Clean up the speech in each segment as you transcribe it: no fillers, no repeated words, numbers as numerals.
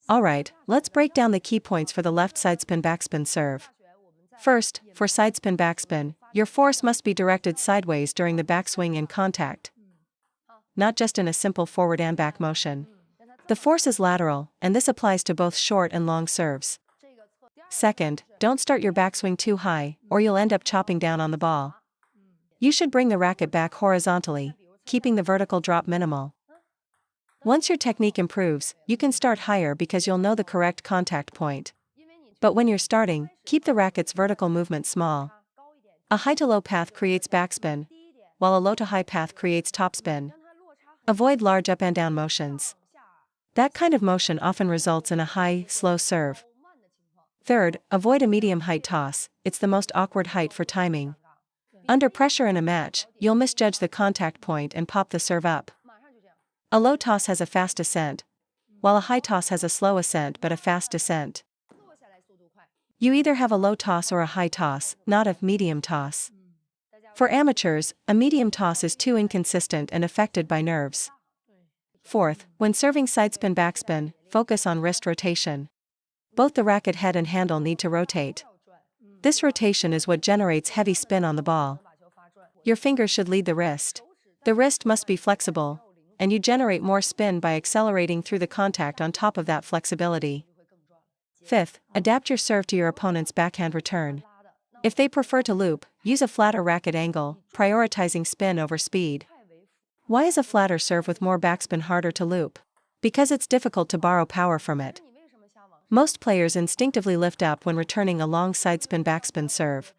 Alright, let's break down the key points for the left sidespin-backspin serve. First, for sidespin-backspin, your force must be directed sideways during the backswing and contact, not just in a simple forward and back motion. The force is lateral, and this applies to both short and long serves. Second, don't start your backswing too high, or you'll end up chopping down on the ball. You should bring the racket back horizontally, keeping the vertical drop minimal. Once your technique improves, you can start higher because you'll know the correct contact point. But when you're starting, keep the racket's vertical movement small. A high-to-low path creates backspin, while a low-to-high path creates topspin. Avoid large up and down motions. That kind of motion often results in a high, slow serve. Third, avoid a medium-height toss. It's the most awkward height for timing. Under pressure in a match, you'll misjudge the contact point and pop the serve up. A low toss has a fast ascent, while a high toss has a slow ascent but a fast descent. You either have a low toss or a high toss, not a medium toss. For amateurs, a medium toss is too inconsistent and affected by nerves. Fourth, when serving sidespin-backspin, focus on wrist rotation. Both the racket head and handle need to rotate. This rotation is what generates heavy spin on the ball. Your fingers should lead the wrist. The wrist must be flexible, and you generate more spin by accelerating through the contact on top of that flexibility. Fifth, adapt your serve to your opponent's backhand return. If they prefer to loop, use a flatter racket angle, prioritizing spin over speed. Why is a flatter serve with more backspin harder to loop? Because it's difficult to borrow power from it. Most players instinctively lift up when returning a long sidespin-backspin serve.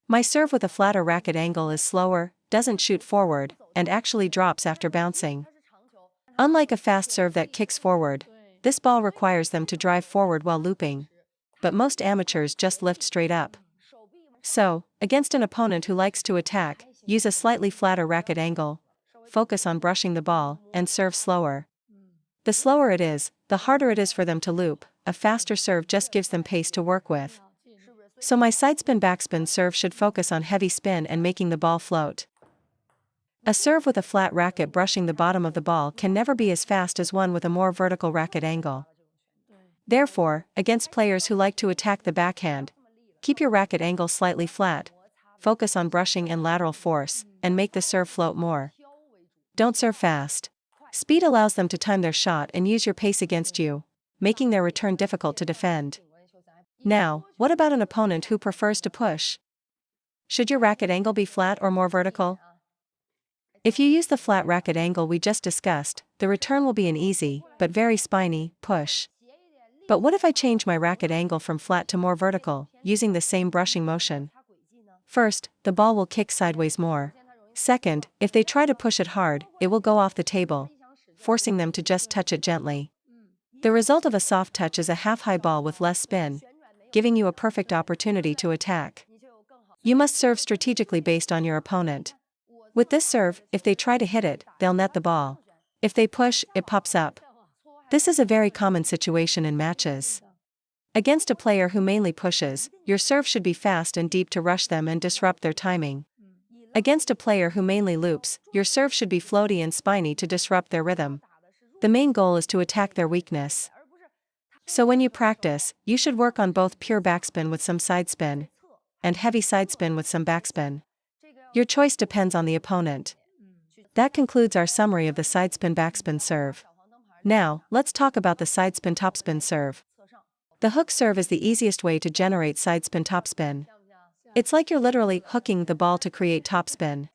My serve with a flatter racket angle is slower, doesn't shoot forward, and actually drops after bouncing. Unlike a fast serve that kicks forward, this ball requires them to drive forward while looping. But most amateurs just lift straight up. So, against an opponent who likes to attack, use a slightly flatter racket angle, focus on brushing the ball, and serve slower. The slower it is, the harder it is for them to loop. A faster serve just gives them pace to work with. So my sidespin-backspin serve should focus on heavy spin and making the ball float. A serve with a flat racket brushing the bottom of the ball can never be as fast as one with a more vertical racket angle. Therefore, against players who like to attack the backhand, keep your racket angle slightly flat, focus on brushing and lateral force, and make the serve float more. Don't serve fast. Speed allows them to time their shot and use your pace against you, making their return difficult to defend. Now, what about an opponent who prefers to push? Should your racket angle be flat or more vertical? If you use the flat racket angle we just discussed, the return will be an easy, but very spiny, push. But what if I change my racket angle from flat to more vertical, using the same brushing motion? First, the ball will kick sideways more. Second, if they try to push it hard, it will go off the table, forcing them to just touch it gently. The result of a soft touch is a half-high ball with less spin, giving you a perfect opportunity to attack. You must serve strategically based on your opponent. With this serve, if they try to hit it, they'll net the ball. If they push, it pops up. This is a very common situation in matches. Against a player who mainly pushes, your serve should be fast and deep to rush them and disrupt their timing. Against a player who mainly loops, your serve should be floaty and spiny to disrupt their rhythm. The main goal is to attack their weakness. So when you practice, you should work on both pure backspin with some sidespin, and heavy sidespin with some backspin. Your choice depends on the opponent. That concludes our summary of the sidespin-backspin serve. Now, let's talk about the sidespin-topspin serve. The hook serve is the easiest way to generate sidespin-topspin. It's like you're literally hooking the ball to create topspin.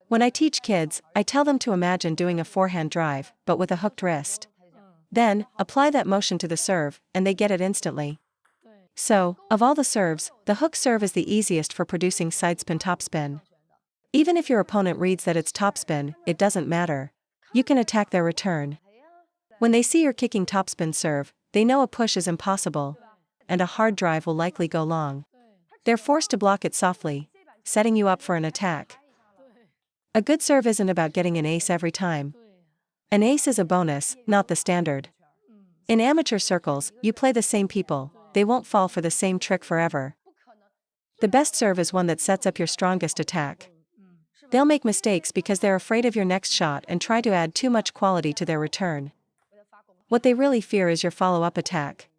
When I teach kids, I tell them to imagine doing a forehand drive, but with a hooked wrist. Then, apply that motion to the serve, and they get it instantly. So, of all the serves, the hook serve is the easiest for producing sidespin-topspin. Even if your opponent reads that it's topspin, it doesn't matter. You can attack their return. When they see your kicking topspin serve, they know a push is impossible, and a hard drive will likely go long. They're forced to block it softly, setting you up for an attack. A good serve isn't about getting an ace every time. An ace is a bonus, not the standard. In amateur circles, you play the same people, they won't fall for the same trick forever. The best serve is one that sets up your strongest attack. They'll make mistakes because they're afraid of your next shot and try to add too much quality to their return. What they really fear is your follow-up attack.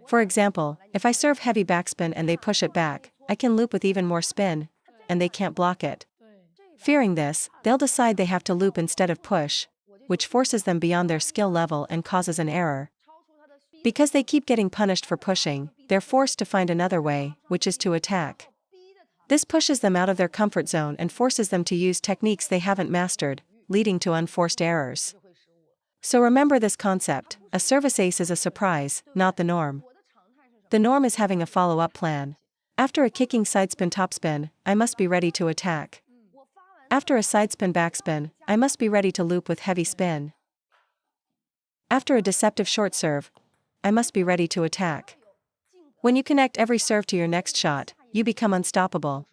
For example, if I serve heavy backspin and they push it back, I can loop with even more spin, and they can't block it. Fearing this, they'll decide they have to loop instead of push, which forces them beyond their skill level and causes an error. Because they keep getting punished for pushing, they're forced to find another way, which is to attack. This pushes them out of their comfort zone and forces them to use techniques they haven't mastered, leading to unforced errors. So remember this concept: a service ace is a surprise, not the norm. The norm is having a follow-up plan. After a kicking sidespin topspin, I must be ready to attack. After a sidespin backspin, I must be ready to loop with heavy spin. After a deceptive short serve, I must be ready to attack. When you connect every serve to your next shot, you become unstoppable.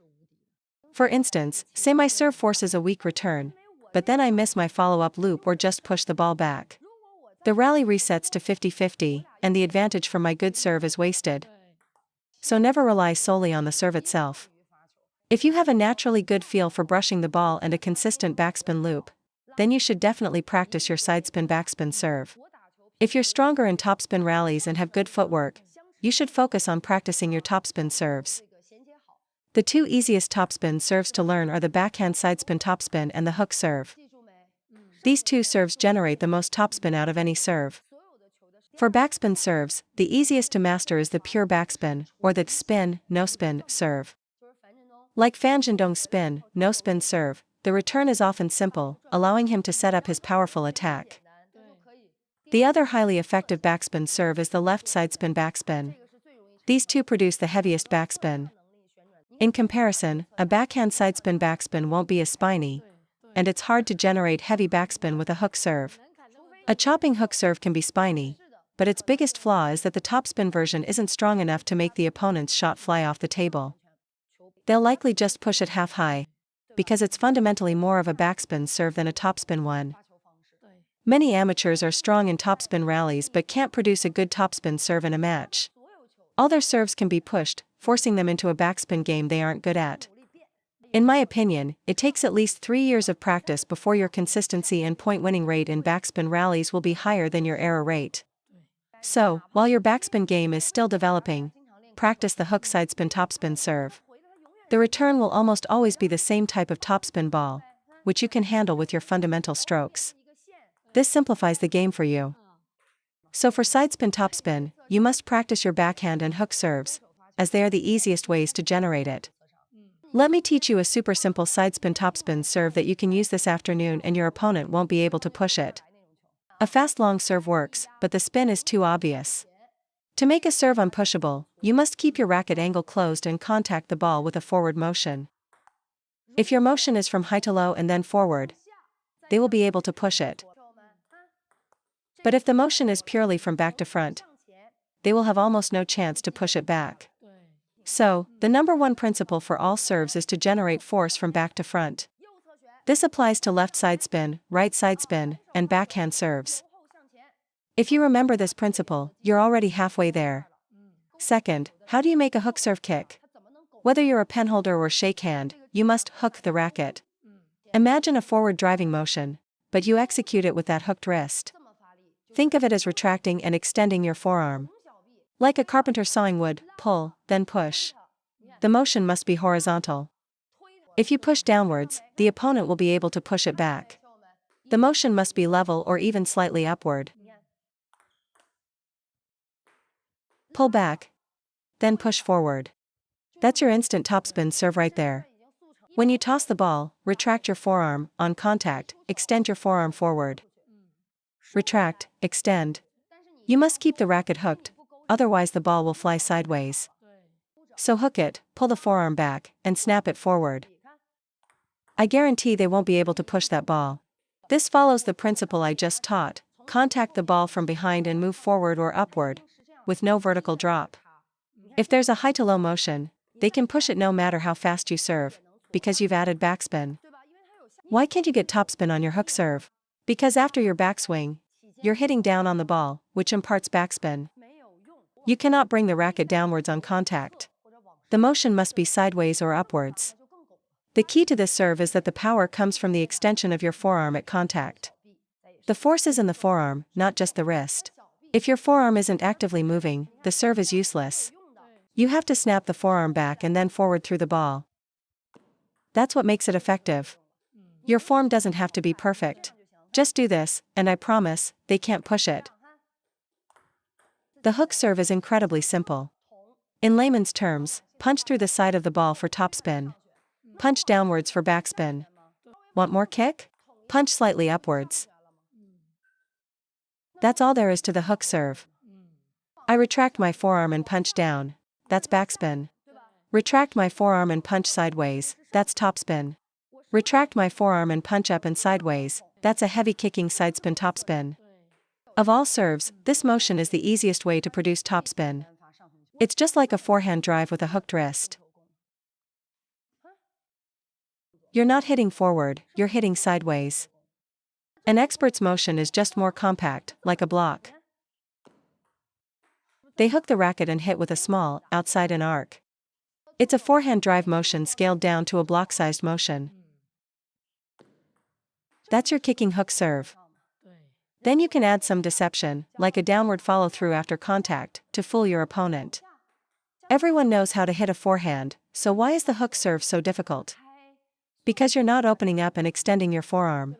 For instance, say my serve forces a weak return, but then I miss my follow-up loop or just push the ball back. The rally resets to 50-50, and the advantage from my good serve is wasted. So never rely solely on the serve itself. If you have a naturally good feel for brushing the ball and a consistent backspin loop, then you should definitely practice your sidespin backspin serve. If you're stronger in topspin rallies and have good footwork, you should focus on practicing your topspin serves. The two easiest topspin serves to learn are the backhand sidespin topspin and the hook serve. These two serves generate the most topspin out of any serve. For backspin serves, the easiest to master is the pure backspin, or the spin, no spin serve. Like Fan Zhendong's spin, no spin serve, the return is often simple, allowing him to set up his powerful attack. The other highly effective backspin serve is the left sidespin backspin. These two produce the heaviest backspin. In comparison, a backhand sidespin backspin won't be as spiny, and it's hard to generate heavy backspin with a hook serve. A chopping hook serve can be spiny, but its biggest flaw is that the topspin version isn't strong enough to make the opponent's shot fly off the table. They'll likely just push it half high, because it's fundamentally more of a backspin serve than a topspin one. Many amateurs are strong in topspin rallies but can't produce a good topspin serve in a match. All their serves can be pushed, forcing them into a backspin game they aren't good at. In my opinion, it takes at least 3 years of practice before your consistency and point-winning rate in backspin rallies will be higher than your error rate. So, while your backspin game is still developing, practice the hook sidespin topspin serve. The return will almost always be the same type of topspin ball, which you can handle with your fundamental strokes. This simplifies the game for you. So for sidespin topspin, you must practice your backhand and hook serves, as they are the easiest ways to generate it. Let me teach you a super simple sidespin topspin serve that you can use this afternoon and your opponent won't be able to push it. A fast long serve works, but the spin is too obvious. To make a serve unpushable, you must keep your racket angle closed and contact the ball with a forward motion. If your motion is from high to low and then forward, they will be able to push it. But if the motion is purely from back to front, they will have almost no chance to push it back. So, the number one principle for all serves is to generate force from back to front. This applies to left side spin, right side spin, and backhand serves. If you remember this principle, you're already halfway there. Second, how do you make a hook serve kick? Whether you're a penholder or shakehand, you must hook the racket. Imagine a forward driving motion, but you execute it with that hooked wrist. Think of it as retracting and extending your forearm. Like a carpenter sawing wood, pull, then push. The motion must be horizontal. If you push downwards, the opponent will be able to push it back. The motion must be level or even slightly upward. Pull back, then push forward. That's your instant topspin serve right there. When you toss the ball, retract your forearm, on contact, extend your forearm forward. Retract, extend. You must keep the racket hooked, otherwise the ball will fly sideways. So hook it, pull the forearm back, and snap it forward. I guarantee they won't be able to push that ball. This follows the principle I just taught: contact the ball from behind and move forward or upward, with no vertical drop. If there's a high to low motion, they can push it no matter how fast you serve, because you've added backspin. Why can't you get topspin on your hook serve? Because after your backswing, you're hitting down on the ball, which imparts backspin. You cannot bring the racket downwards on contact. The motion must be sideways or upwards. The key to this serve is that the power comes from the extension of your forearm at contact. The force is in the forearm, not just the wrist. If your forearm isn't actively moving, the serve is useless. You have to snap the forearm back and then forward through the ball. That's what makes it effective. Your form doesn't have to be perfect. Just do this, and I promise, they can't push it. The hook serve is incredibly simple. In layman's terms, punch through the side of the ball for topspin. Punch downwards for backspin. Want more kick? Punch slightly upwards. That's all there is to the hook serve. I retract my forearm and punch down. That's backspin. Retract my forearm and punch sideways. That's topspin. Retract my forearm and punch up and sideways. That's a heavy kicking sidespin topspin. Of all serves, this motion is the easiest way to produce topspin. It's just like a forehand drive with a hooked wrist. You're not hitting forward, you're hitting sideways. An expert's motion is just more compact, like a block. They hook the racket and hit with a small, outside-in arc. It's a forehand drive motion scaled down to a block-sized motion. That's your kicking hook serve. Then you can add some deception, like a downward follow-through after contact, to fool your opponent. Everyone knows how to hit a forehand, so why is the hook serve so difficult? Because you're not opening up and extending your forearm.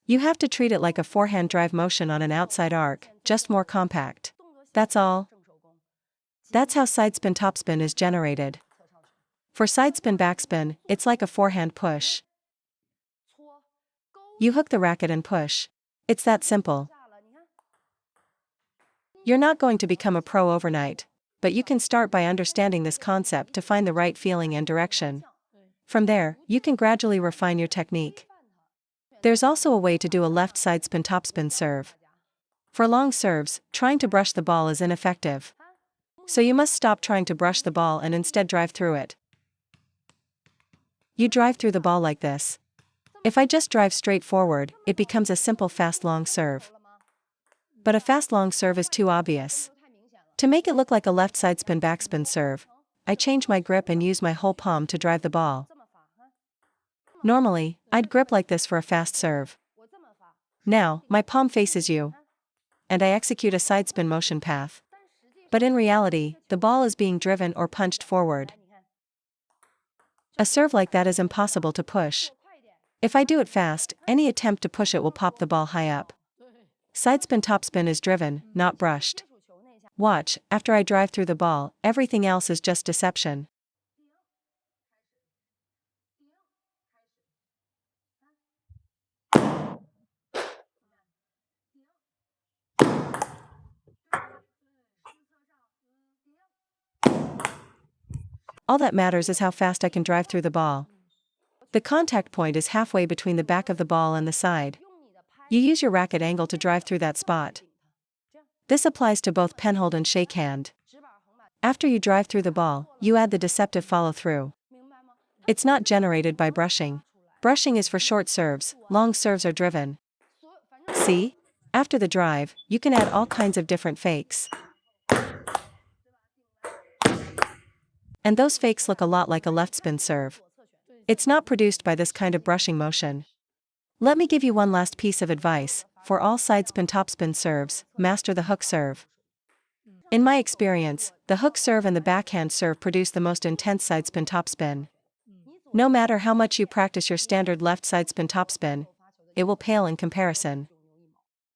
You have to treat it like a forehand drive motion on an outside arc, just more compact. That's all. That's how sidespin topspin is generated. For sidespin backspin, it's like a forehand push. You hook the racket and push. It's that simple. You're not going to become a pro overnight, but you can start by understanding this concept to find the right feeling and direction. From there, you can gradually refine your technique. There's also a way to do a left sidespin topspin serve. For long serves, trying to brush the ball is ineffective. So you must stop trying to brush the ball and instead drive through it. You drive through the ball like this. If I just drive straight forward, it becomes a simple fast long serve. But a fast long serve is too obvious. To make it look like a left sidespin backspin serve, I change my grip and use my whole palm to drive the ball. Normally, I'd grip like this for a fast serve. Now, my palm faces you. And I execute a sidespin motion path. But in reality, the ball is being driven or punched forward. A serve like that is impossible to push. If I do it fast, any attempt to push it will pop the ball high up. Sidespin topspin is driven, not brushed. Watch, after I drive through the ball, everything else is just deception. All that matters is how fast I can drive through the ball. The contact point is halfway between the back of the ball and the side. You use your racket angle to drive through that spot. This applies to both penhold and shakehand. After you drive through the ball, you add the deceptive follow-through. It's not generated by brushing. Brushing is for short serves, long serves are driven. See? After the drive, you can add all kinds of different fakes. And those fakes look a lot like a left spin serve. It's not produced by this kind of brushing motion. Let me give you one last piece of advice. For all sidespin topspin serves, master the hook serve. In my experience, the hook serve and the backhand serve produce the most intense sidespin topspin. No matter how much you practice your standard left sidespin topspin, it will pale in comparison.